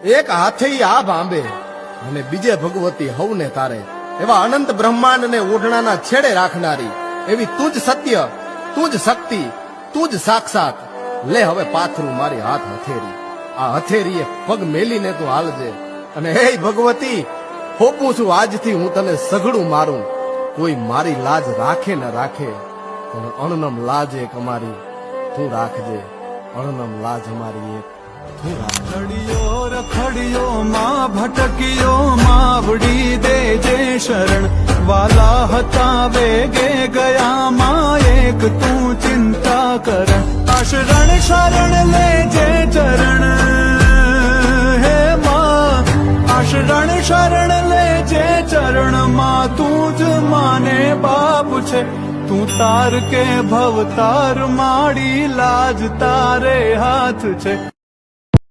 એક હાથે આ ભાંબે અને બીજે ભગવતી હવને તારે, એવા અનંત બ્રહ્માંડ ને ઓઢણાના છેડે રાખનારી એવી તું જ સત્ય, તું જ શક્તિ, તું જ સાક્ષાત. લે હવે પાથરું મારી હાથ હથેરી, આ હથેરીએ પગ મેલીને તું હાલજે. અને હે ભગવતી, હોપું છું આજથી હું તને સઘળું મારું. કોઈ મારી લાજ રાખે ન રાખે, પણ અણનમ લાજ એક અમારી તું રાખજે. અણનમ લાજ અમારી એક તું રાખજે. રખડિયો રખડિયો માં ભટકિયો, માવડી દેજે શરણ. વાલા હતા વેગે ગયા માં, એક તું ચિંતા કર. આ શરણ શરણ લેજે ચરણ, હે માં. આ શરણ શરણ લેજે ચરણ માં, તું જ માને બાપ છે. તું તાર કે ભવતાર માડી, લાજ તારે હાથ છે.